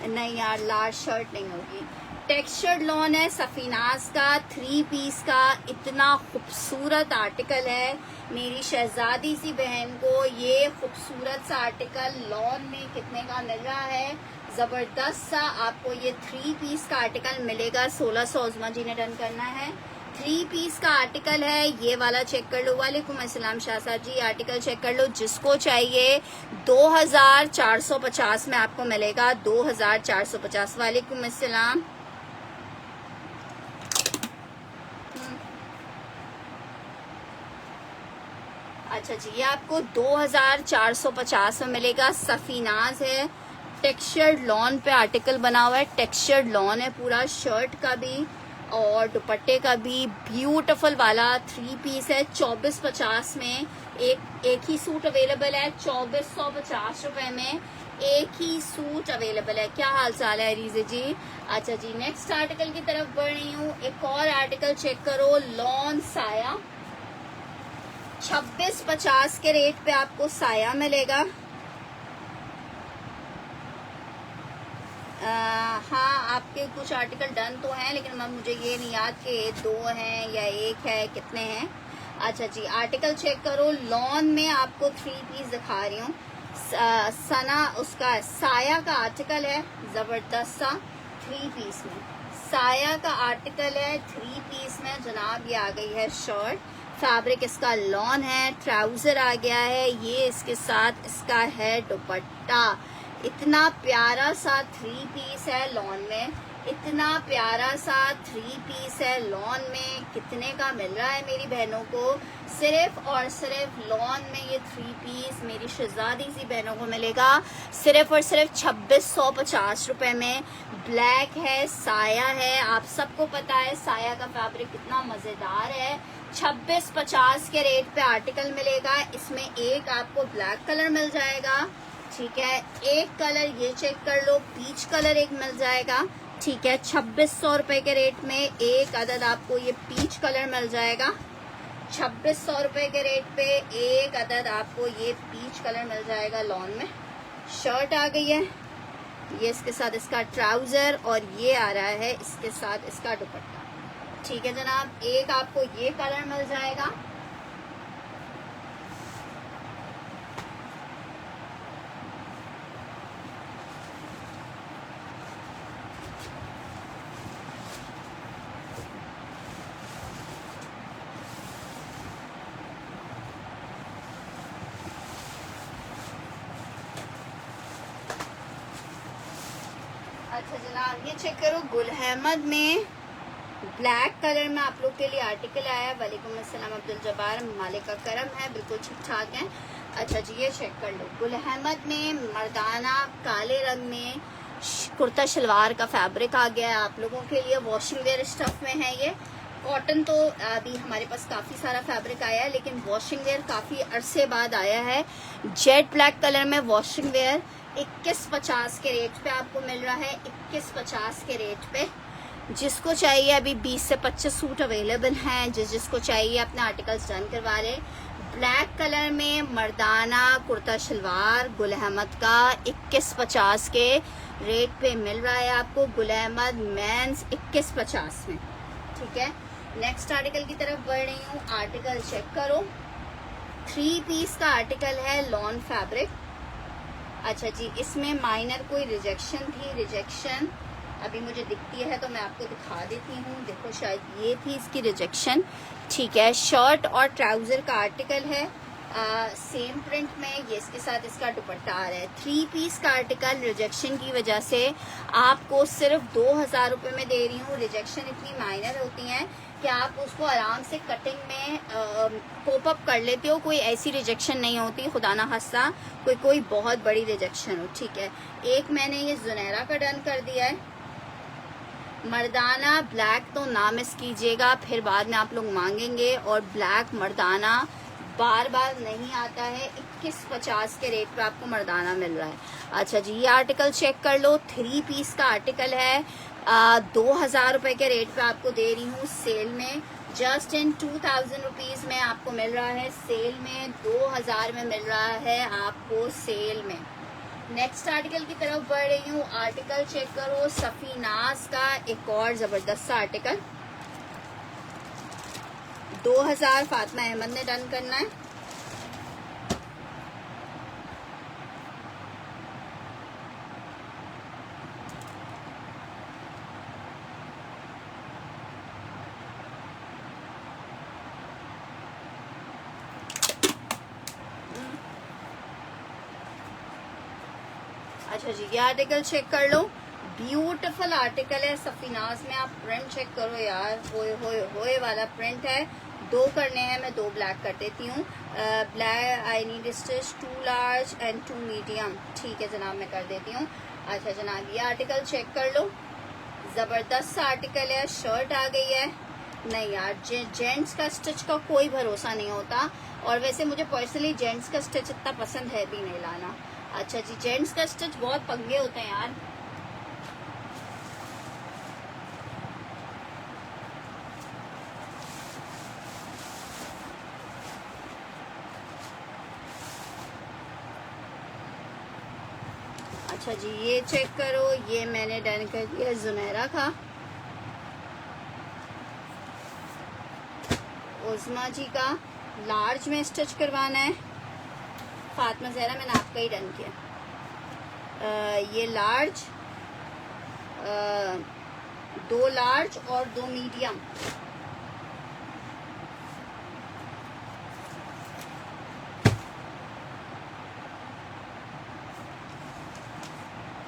नहीं यार लार्ज शर्ट नहीं होगी, टेक्सचर्ड लॉन है सफीनाज का 3 पीस का। इतना खूबसूरत आर्टिकल है। मेरी शहजादी सी बहन को ये खूबसूरत सा आर्टिकल लॉन में कितने का मिल रहा है? जबरदस्त सा आपको ये 3 पीस का आर्टिकल मिलेगा। 1600 उस्मा जी ने डन करना है। 3 पीस का आर्टिकल है, ये वाला चेक कर लो। वालेकुम अस्सलाम शाहसाद जी, आर्टिकल चेक कर लो। जिसको चाहिए 2450 में आपको मिलेगा। 2450। वालेकुम अस्सलाम। अच्छा जी, ये आपको 2450 में मिलेगा। सफीनाज है, टेक्सचर्ड लॉन पे आर्टिकल बना हुआ है, टेक्सचर्ड लॉन है पूरा, शर्ट का भी और दुपट्टे का भी। ब्यूटीफुल वाला 3 पीस है, 2450 में एक ही सूट अवेलेबल है। 2450 रुपए में एक ही सूट अवेलेबल है। क्या हाल चाल है रीजे जी? अच्छा जी, नेक्स्ट आर्टिकल की तरफ बढ़ रही हूँ। एक और आर्टिकल चेक करो, लॉन साया, 2650 के रेट पे आपको साया मिलेगा। हाँ, आपके कुछ आर्टिकल डन तो हैं, लेकिन मैं मुझे ये नहीं याद कि 2 हैं या 1 है, कितने हैं। अच्छा जी, आर्टिकल चेक करो, लॉन में आपको 3 पीस दिखा रही हूँ। सना उसका साया का आर्टिकल है, जबरदस्त सा 3 पीस में साया का आर्टिकल है। 3 पीस में जनाब ये आ गई है शर्ट, फैब्रिक इसका लॉन है, ट्राउजर आ गया है, ये इसके साथ इसका है दुपट्टा। इतना प्यारा सा 3 पीस है लॉन में, इतना प्यारा सा 3 पीस है लॉन में। कितने का मिल रहा है मेरी बहनों को? सिर्फ और सिर्फ लॉन में ये 3 पीस मेरी शहजादी सी बहनों को मिलेगा सिर्फ और सिर्फ 2650 रुपए में। ब्लैक है, साया है, आप सबको पता है साया का फैब्रिक कितना मजेदार है। 2650 के रेट पे आर्टिकल मिलेगा। इसमें एक आपको ब्लैक कलर मिल जाएगा, ठीक है, एक कलर ये चेक कर लो, पीच कलर एक मिल जाएगा, ठीक है। 2600 रुपए के रेट में एक अदद आपको ये पीच कलर मिल जाएगा। 2600 रुपए के रेट पे एक अदद आपको ये पीच कलर मिल जाएगा लॉन में। शर्ट आ गई है, ये इसके साथ इसका ट्राउजर, और ये आ रहा है इसके साथ इसका दुपट्टा, ठीक है जनाब। एक आपको ये कलर मिल जाएगा, अच्छा जनाब ये चेक करो, गुल अहमद में ब्लैक कलर में आप लोग के लिए आर्टिकल आया है। वालेकुम अस्सलाम अब्दुल जब्बार, मालिक का करम है, बिल्कुल ठीक ठाक है। अच्छा जी, ये चेक कर लो, गुल अहमद में मर्दाना काले रंग में कुर्ता शलवार का फैब्रिक आ गया है आप लोगों के लिए। वॉशिंग वेयर स्टफ में है ये। कॉटन तो अभी हमारे पास काफी सारा फैब्रिक आया है, लेकिन वॉशिंग वेयर काफी अरसे बाद आया है। जेट ब्लैक कलर में वॉशिंग वेयर 2150 के रेट पे आपको मिल रहा है। 2150 के रेट पे जिसको चाहिए, अभी 20 से 25 सूट अवेलेबल हैं, जिसको चाहिए अपने आर्टिकल्स डन करवा ले। ब्लैक कलर में मर्दाना कुर्ता शलवार गुल अहमद का 2150 के रेट पे मिल रहा है आपको। गुल अहमद मेंस 2150 में, ठीक है। नेक्स्ट आर्टिकल की तरफ बढ़ रही हूँ। आर्टिकल चेक करो, 3 पीस का आर्टिकल है, लॉन फैब्रिक। अच्छा जी, इसमें माइनर कोई रिजेक्शन थी, रिजेक्शन अभी मुझे दिखती है तो मैं आपको दिखा देती हूँ। देखो, शायद ये थी इसकी रिजेक्शन, ठीक है। शर्ट और ट्राउजर का आर्टिकल है, सेम प्रिंट में, ये इसके साथ इसका दुपट्टा आ रहा है। 3 पीस का आर्टिकल रिजेक्शन की वजह से आपको सिर्फ 2000 रुपये में दे रही हूँ। रिजेक्शन इतनी माइनर होती हैं कि आप उसको आराम से कटिंग में कोप अप कर लेते हो, कोई ऐसी रिजेक्शन नहीं होती, खुदा ना खास्ता कोई बहुत बड़ी रिजेक्शन हो, ठीक है। एक मैंने ये जुनैरा का डन कर दिया है। मर्दाना ब्लैक तो ना मिस कीजिएगा, फिर बाद में आप लोग मांगेंगे, और ब्लैक मर्दाना बार बार नहीं आता है। 2150 के रेट पे आपको मर्दाना मिल रहा है। अच्छा जी, ये आर्टिकल चेक कर लो, 3 पीस का आर्टिकल है, 2000 रुपए के रेट पे आपको दे रही हूँ सेल में। जस्ट इन 2000 रुपीज में आपको मिल रहा है सेल में, 2000 में मिल रहा है आपको सेल में। नेक्स्ट आर्टिकल की तरफ बढ़ रही हूँ। आर्टिकल चेक करो, सफीनाज का एक और जबरदस्त सा आर्टिकल, 2000 फातिमा अहमद ने डन करना है। अच्छा जी, ये आर्टिकल चेक कर लो, ब्यूटीफुल आर्टिकल है सफीनाज में। आप प्रिंट चेक करो यार, होए होए होए वाला प्रिंट है। 2 करने हैं, मैं 2 ब्लैक कर देती हूँ। Black I need stitch 2 large and 2 medium. ठीक है जनाब, मैं कर देती हूँ। अच्छा जनाब, ये आर्टिकल चेक कर लो, ज़बरदस्त सा आर्टिकल है। शर्ट आ गई है। नहीं यार, जेंट्स का स्टिच का कोई भरोसा नहीं होता, और वैसे मुझे पर्सनली जेंट्स का स्टिच इतना पसंद है भी नहीं लाना। अच्छा जी, जेंट्स का स्टिच बहुत पंगे होते हैं यार। अच्छा जी, ये चेक करो, ये मैंने डन कर दिया जुनैरा का। उज़मा जी का लार्ज में स्टिच करवाना है। फातिमा ज़हरा, मैंने आपका ही डन किया। ये लार्ज, 2 लार्ज और 2 मीडियम।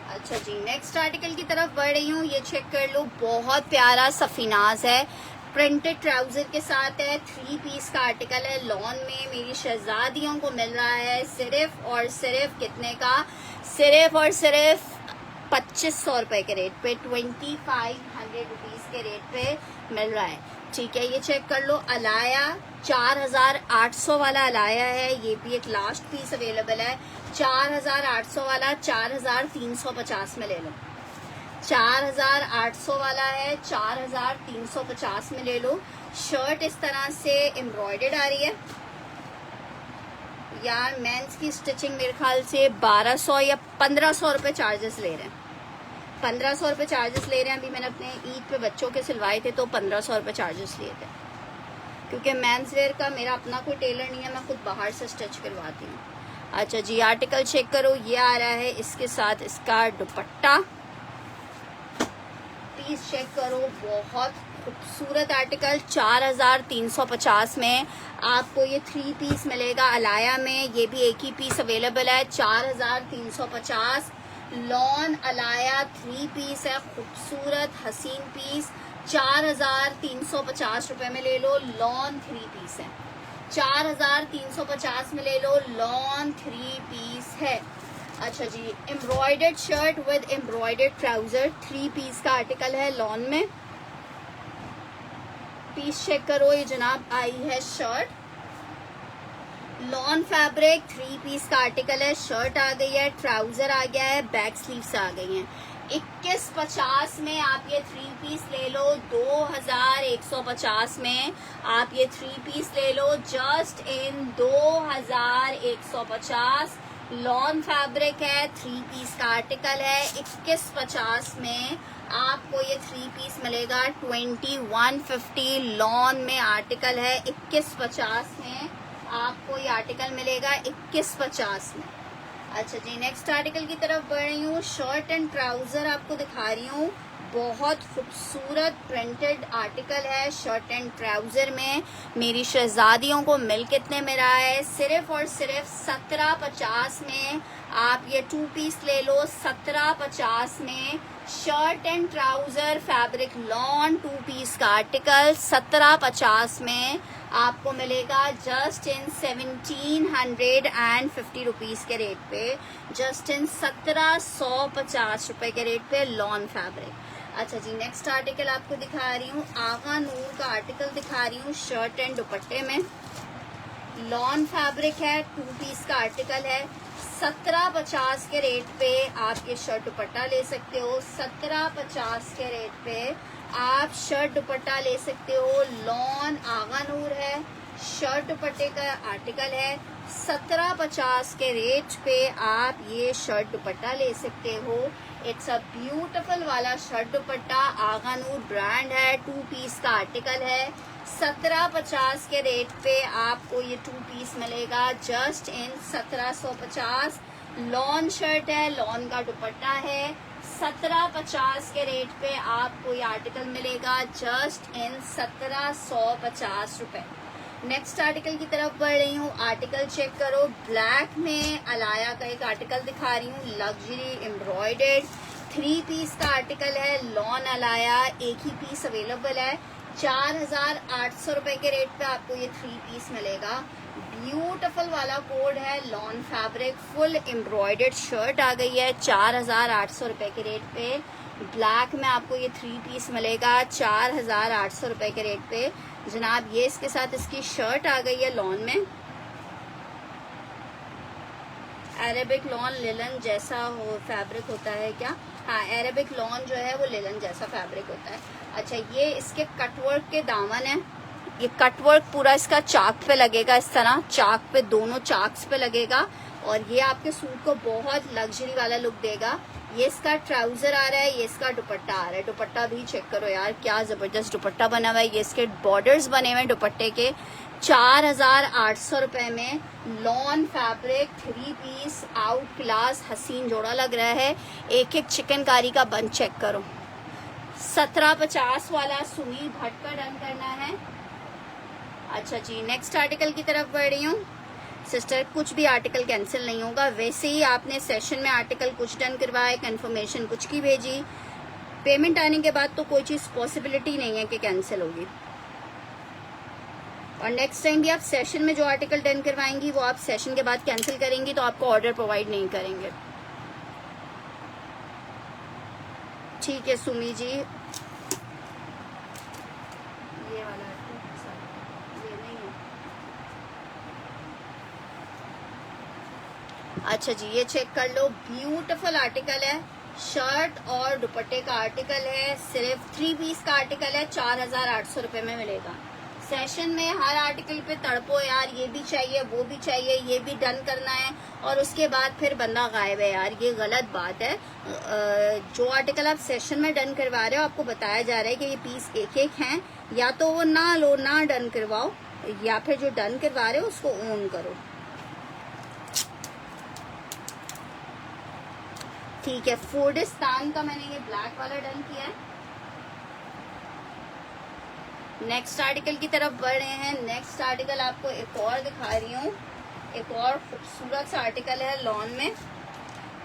अच्छा जी, नेक्स्ट आर्टिकल की तरफ बढ़ रही हूँ। ये चेक कर लो, बहुत प्यारा सफीनाज है, प्रिंटेड ट्राउजर के साथ है। 3 पीस का आर्टिकल है, लॉन में मेरी शहजादियों को मिल रहा है सिर्फ और सिर्फ कितने का, सिर्फ और सिर्फ 2500 रुपए के रेट पे, 2500 रुपीज के रेट पे मिल रहा है। ठीक है, ये चेक कर लो। अलाया 4800 वाला अलाया है, ये भी एक लास्ट पीस अवेलेबल है। 4800 वाला 4350 में ले लो। 4800 वाला है, 4350 में ले लो। शर्ट इस तरह से एम्ब्रॉयडर्ड आ रही है यार। मेंस की स्टिचिंग मेरे ख्याल से 1200 या 1500 रुपए चार्जेस ले रहे हैं। 1500 रुपए चार्जेस ले रहे हैं। अभी मैंने अपने ईद पे बच्चों के सिलवाए थे तो 1500 रुपए चार्जेस लिए थे, क्योंकि मेंस वेयर का मेरा अपना कोई टेलर नहीं है, मैं खुद बाहर से स्टिच करवाती हूँ। अच्छा जी, आर्टिकल चेक करो, ये आ रहा है, इसके साथ इसका दुपट्टा। पीस चेक करो, बहुत खूबसूरत आर्टिकल। 4350 में आपको ये 3 पीस मिलेगा अलाया में। ये भी एक ही पीस अवेलेबल है। 4350 लॉन अलाया 3 पीस है, खूबसूरत हसीन पीस। 4350 रुपए में ले लो, लॉन 3 पीस है। 4350 में ले लो, लॉन 3 पीस है। अच्छा जी, embroidered shirt with embroidered trouser 3 piece का आर्टिकल है, लॉन में। पीस चेक करो, ये जनाब आई है शर्ट, लॉन फैब्रिक 3 पीस का आर्टिकल है। शर्ट आ गई है, ट्राउजर आ गया है, बैक स्लीव्स आ गई हैं। 2150 में आप ये 3 पीस ले लो। 2150 में आप ये 3 पीस ले लो, जस्ट इन 2150। लॉन फैब्रिक है, 3 पीस का आर्टिकल है। 2150 में आपको ये 3 पीस मिलेगा। 2150 लॉन में आर्टिकल है। 2150 में आपको ये आर्टिकल मिलेगा, 2150 में। अच्छा जी, नेक्स्ट आर्टिकल की तरफ बढ़ रही हूँ। शर्ट एंड ट्राउजर आपको दिखा रही हूँ, बहुत खूबसूरत प्रिंटेड आर्टिकल है। शर्ट एंड ट्राउजर में मेरी शहजादियों को मिल कितने में रहा है, सिर्फ और सिर्फ 1750 में आप ये 2 पीस ले लो। 1750 में shirt and trouser fabric lawn 2 piece का आर्टिकल 1750 में आपको मिलेगा, जस्ट इन 1750 रुपीज के रेट पे, जस्ट इन 1750 रुपए के रेट पे लॉन फैब्रिक। अच्छा जी, नेक्स्ट आर्टिकल आपको दिखा रही हूँ, आगा नूर का आर्टिकल दिखा रही हूँ, शर्ट एंड दुपट्टे में। लॉन फैब्रिक है, 2 पीस का आर्टिकल है। 1750 के रेट पे आप ये शर्ट दुपट्टा ले सकते हो। 1750 के रेट पे आप शर्ट दुपट्टा ले सकते हो। लॉन आगा नूर है, शर्ट दुपट्टे का आर्टिकल है। 1750 के रेट पे आप ये शर्ट दुपट्टा ले सकते हो। इट्स अ ब्यूटीफुल वाला शर्ट दुपट्टा, आगा नूर ब्रांड है, 2 पीस का आर्टिकल है। 1750 के रेट पे आपको ये 2 पीस मिलेगा, जस्ट इन 1750। लॉन शर्ट है, लॉन का दुपट्टा है। 1750 के रेट पे आपको ये आर्टिकल मिलेगा, जस्ट इन 1750 रुपए। नेक्स्ट आर्टिकल की तरफ बढ़ रही हूँ। आर्टिकल चेक करो, ब्लैक में अलाया का एक आर्टिकल दिखा रही हूँ, लग्जरी एम्ब्रॉयडर्ड 3 पीस का आर्टिकल है। लॉन अलाया एक ही पीस अवेलेबल है। 4800 रुपए के रेट पे आपको ये 3 पीस मिलेगा। ब्यूटीफुल वाला कोड है, lawn fabric full embroidered shirt आ गई है 4,800 रुपए के रेट पे। ब्लैक में आपको ये 3 पीस मिलेगा 4,800 रुपए के रेट पे जनाब। ये इसके साथ इसकी शर्ट आ गई है लॉन में, अरेबिक लॉन लिलन जैसा हो फैब्रिक होता है क्या? हाँ, अरेबिक लॉन जो है वो लिलन जैसा फैब्रिक होता है। अच्छा, ये इसके कटवर्क के दामन है, ये कटवर्क पूरा इसका चाक पे लगेगा, इस तरह चाक पे, दोनों चाक्स पे लगेगा और ये आपके सूट को बहुत लग्जरी वाला लुक देगा। ये इसका ट्राउजर आ रहा है, ये इसका दुपट्टा आ रहा है। दुपट्टा भी चेक करो यार, क्या जबरदस्त दुपट्टा बना हुआ है। ये इसके बॉर्डर्स बने हुए हैं दुपट्टे के। 4,800 रुपए में lawn fabric 3 peace out class हसीन जोड़ा लग रहा है। एक एक चिकनकारी का बन चेक करो। 1750 वाला सुनील भट्ट का डन करना है। अच्छा जी, नेक्स्ट आर्टिकल की तरफ बढ़ रही हूँ। सिस्टर, कुछ भी आर्टिकल कैंसिल नहीं होगा, वैसे ही आपने सेशन में आर्टिकल कुछ डन करवाए, कंफर्मेशन कुछ की भेजी, पेमेंट आने के बाद तो कोई चीज़ पॉसिबिलिटी नहीं है कि कैंसिल होगी। और नेक्स्ट टाइम भी आप सेशन में जो आर्टिकल डन करवाएंगी वो आप सेशन के बाद कैंसिल करेंगी तो आपको ऑर्डर प्रोवाइड नहीं करेंगे। ठीक है सुमी जी, ये वाला ये नहीं है। अच्छा जी, ये चेक कर लो, ब्यूटीफुल आर्टिकल है, शर्ट और दुपट्टे का आर्टिकल है, सिर्फ 3 पीस का आर्टिकल है, 4,800 रुपए में मिलेगा। सेशन में हर आर्टिकल पे तड़पो यार, ये भी चाहिए वो भी चाहिए, ये भी डन करना है और उसके बाद फिर बंदा गायब है यार, ये गलत बात है। जो आर्टिकल आप सेशन में डन करवा रहे हो आपको बताया जा रहा है कि ये पीस एक एक हैं, या तो वो ना लो, ना डन करवाओ, या फिर जो डन करवा रहे हो उसको ओन करो। ठीक है, फूडिस्तान का मैंने ये ब्लैक वाला डन किया है। नेक्स्ट आर्टिकल की तरफ बढ़ रहे हैं। नेक्स्ट आर्टिकल आपको एक और दिखा रही हूँ, एक और खूबसूरत सा आर्टिकल है लॉन में,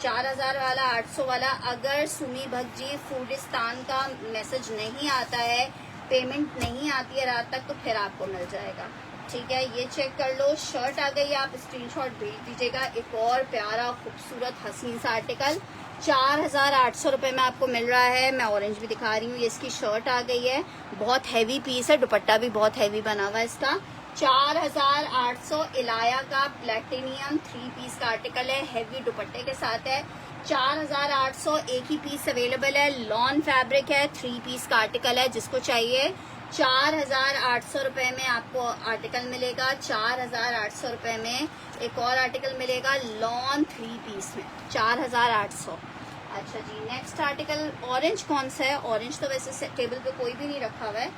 4,000 वाला, 800 वाला। अगर सुमी भट्ट जी फूडिस्तान का मैसेज नहीं आता है, पेमेंट नहीं आती है रात तक, तो फिर आपको मिल जाएगा। ठीक है, ये चेक कर लो, शर्ट आ गई है, आप स्क्रीनशॉट भेज दीजिएगा। एक और प्यारा खूबसूरत हसीन सा आर्टिकल 4,800 रुपए में आपको मिल रहा है। मैं ऑरेंज भी दिखा रही हूँ, ये इसकी शर्ट आ गई है, बहुत हैवी पीस है, दुपट्टा भी बहुत हैवी बना हुआ है इसका। 4,800 इलाया का प्लेटिनियम 3 पीस का आर्टिकल है, हैवी दुपट्टे के साथ है। 4,800 एक ही पीस अवेलेबल है, लॉन फैब्रिक है, 3 पीस का आर्टिकल है। जिसको चाहिए 4,800 रुपए में आपको आर्टिकल मिलेगा। 4,800 रुपए में एक और आर्टिकल मिलेगा लॉन 3 पीस में, 4,800। अच्छा जी, नेक्स्ट आर्टिकल ऑरेंज कौन सा है? ऑरेंज तो वैसे टेबल पे कोई भी नहीं रखा हुआ है,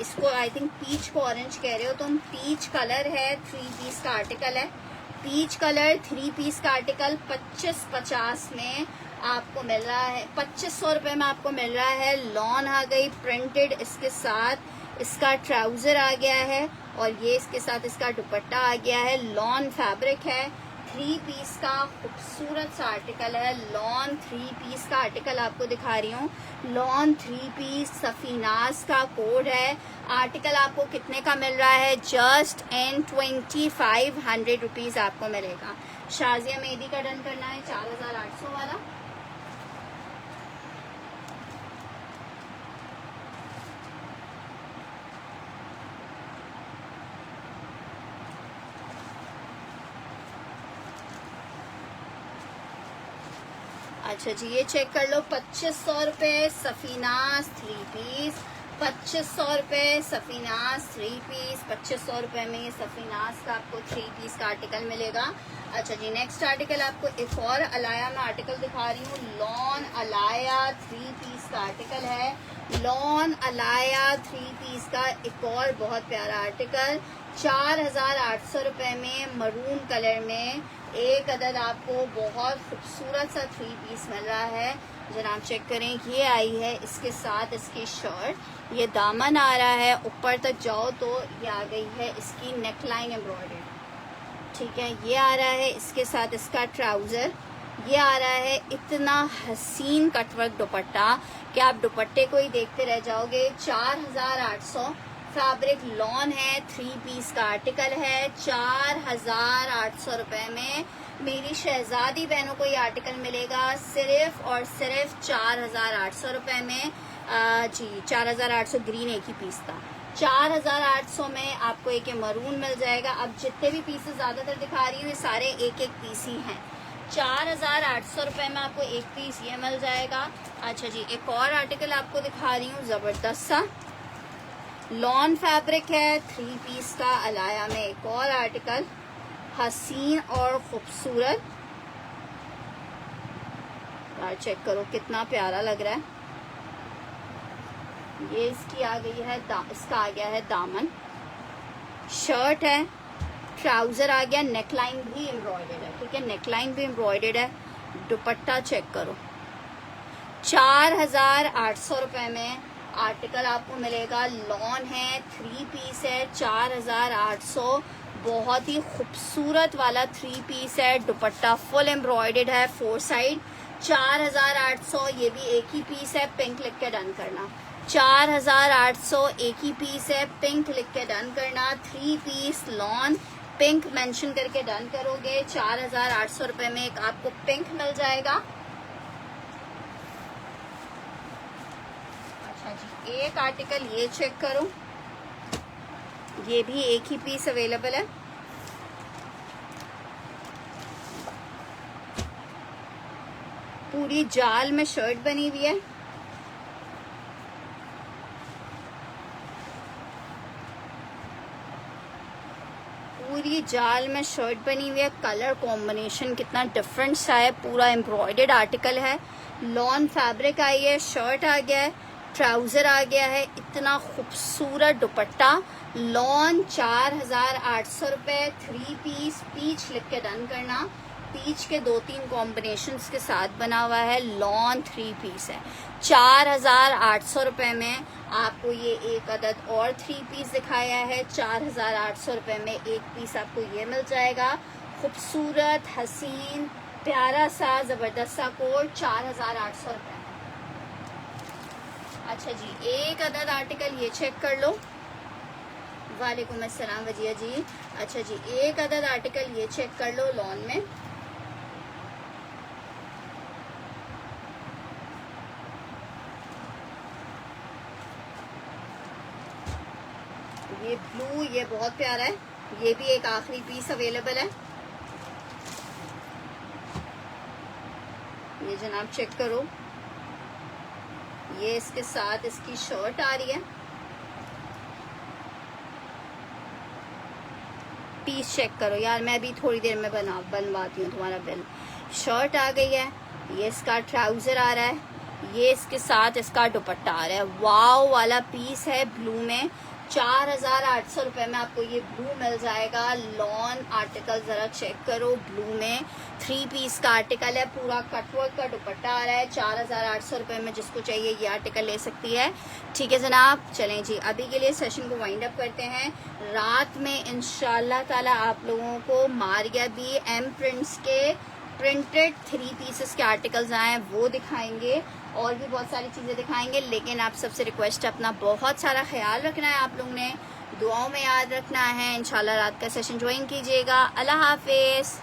इसको आई थिंक पीच को ऑरेंज कह रहे हो तुम। पीच कलर है, 3 पीस का आर्टिकल है, पीच कलर 3 पीस का आर्टिकल 2550 में आपको मिल रहा है, 2500 रुपए में आपको मिल रहा है। लॉन आ गई प्रिंटेड, इसके साथ इसका ट्राउजर आ गया है और ये इसके साथ इसका दुपट्टा आ गया है। लॉन फैब्रिक है, 3 पीस का खूबसूरत सा आर्टिकल है, लॉन 3 पीस का आर्टिकल आपको दिखा रही हूँ। लॉन 3 पीस सफीनाज का कोड है। आर्टिकल आपको कितने का मिल रहा है? जस्ट इन 2500 रुपीज आपको मिलेगा। शाजिया मेहंदी का डन करना है 4,800 वाला। अच्छा जी, ये चेक कर लो, 2500 रुपए सफीनाज 3 पीस, 2500 रुपए सफीनाज 3 पीस, 2500 रुपए में सफीनाज का आपको 3 पीस का आर्टिकल मिलेगा। अच्छा जी, नेक्स्ट आर्टिकल आपको एक और अलाया में आर्टिकल दिखा रही हूँ, लॉन अलाया 3 पीस का आर्टिकल है। लॉन अलाया 3 पीस का एक और बहुत प्यारा आर्टिकल 4,800 रुपए में मरून कलर में एक अदद आपको बहुत खूबसूरत सा 3 पीस मिल रहा है। जनाब चेक करें, ये आई है इसके साथ इसकी शर्ट, ये दामन आ रहा है, ऊपर तक जाओ तो ये आ गई है इसकी नेकलाइन एम्ब्रॉयडर्ड। ठीक है, ये आ रहा है इसके साथ इसका ट्राउजर, ये आ रहा है इतना हसीन कटवर्क दुपट्टा कि आप दुपट्टे को ही देखते रह जाओगे। 4,800 फैब्रिक लॉन है, 3 पीस का आर्टिकल है, 4800 रुपए में मेरी शहजादी बहनों को ये आर्टिकल मिलेगा सिर्फ और सिर्फ 4800 रुपए में। जी 4800 ग्रीन एक ही पीस था। 4800 में आपको एक मरून मिल जाएगा। अब जितने भी पीसेस ज्यादातर दिखा रही हूँ ये सारे एक एक पीस ही हैं। 4800 रुपए में आपको एक पीस ये मिल जाएगा। अच्छा जी, एक और आर्टिकल आपको दिखा रही हूँ, जबरदस्त सा लॉन फैब्रिक है, 3 पीस का अलाया में एक और आर्टिकल, हसीन और खूबसूरत। यार चेक करो कितना प्यारा लग रहा है। ये इसकी आ गई है, इसका आ गया है दामन, शर्ट है, ट्राउजर आ गया, नेकलाइन भी एम्ब्रॉयडर्ड है, ठीक है, नेकलाइन भी एम्ब्रॉयडर्ड है। दुपट्टा चेक करो, 4800 रुपए में आर्टिकल आपको मिलेगा। लॉन है, 3 पीस है, 4800, बहुत ही खूबसूरत वाला 3 पीस है। दुपट्टा फुल एम्ब्रॉयडर्ड है, 4 साइड, 4800। ये भी एक ही पीस है, पिंक लिख के डन करना। 4800 एक ही पीस है, पिंक लिख के डन करना। 3 पीस लॉन, पिंक मेंशन करके डन करोगे। 4800 रुपए में एक आपको पिंक मिल जाएगा। अच्छा जी, एक आर्टिकल ये चेक करो, ये भी एक ही पीस अवेलेबल है। पूरी जाल में शर्ट बनी हुई है, पूरी जाल में शर्ट बनी हुई है। कलर कॉम्बिनेशन कितना डिफरेंट सा है, पूरा एम्ब्रॉयडर्ड आर्टिकल है। लॉन फैब्रिक आई है, शर्ट आ गया है, ट्राउजर आ गया है, इतना खूबसूरत दुपट्टा। लॉन 4800 रुपए, 3 पीस, पीच लिख के डन करना। पीच के 2-3 कॉम्बिनेशंस के साथ बना हुआ है। लॉन 3 पीस है, 4800 रुपए में आपको ये एक अदद और 3 पीस दिखाया है। 4800 रुपए में एक पीस आपको ये मिल जाएगा। खूबसूरत, हसीन, प्यारा सा, जबरदस्त सा कोट, 4800 रुपए। अच्छा जी, एक अदद आर्टिकल ये चेक कर लो। वालेकुम अस्सलाम वजिया जी। अच्छा जी, एक अदद आर्टिकल ये चेक कर लो लॉन में। ये ब्लू, ये बहुत प्यारा है, ये भी एक आखिरी पीस अवेलेबल है। ये जनाब चेक करो, ये इसके साथ इसकी शर्ट आ रही है। पीस चेक करो यार, मैं भी थोड़ी देर में बनवाती हूँ तुम्हारा बिल। शर्ट आ गई है, ये इसका ट्राउजर आ रहा है, ये इसके साथ इसका दुपट्टा आ रहा है। वाव वाला पीस है ब्लू में। 4800 रुपए में आपको ये ब्लू मिल जाएगा। लॉन आर्टिकल जरा चेक करो, ब्लू में 3 पीस का आर्टिकल है, पूरा कटवर्क का दुपट्टा आ रहा है। 4800 रुपए में जिसको चाहिए ये आर्टिकल ले सकती है। ठीक है जनाब, चलें जी, अभी के लिए सेशन को वाइंड अप करते हैं। रात में इंशाल्लाह ताला आप लोगों को मारिया बी एम प्रिंट्स के प्रिंटेड 3 पीसेस के आर्टिकल्स आए हैं, वो दिखाएंगे, और भी बहुत सारी चीज़ें दिखाएंगे। लेकिन आप सबसे रिक्वेस्ट है, अपना बहुत सारा ख्याल रखना है, आप लोगों ने दुआओं में याद रखना है। इंशाल्लाह रात का सेशन ज्वाइन कीजिएगा। अल्लाह हाफिज़।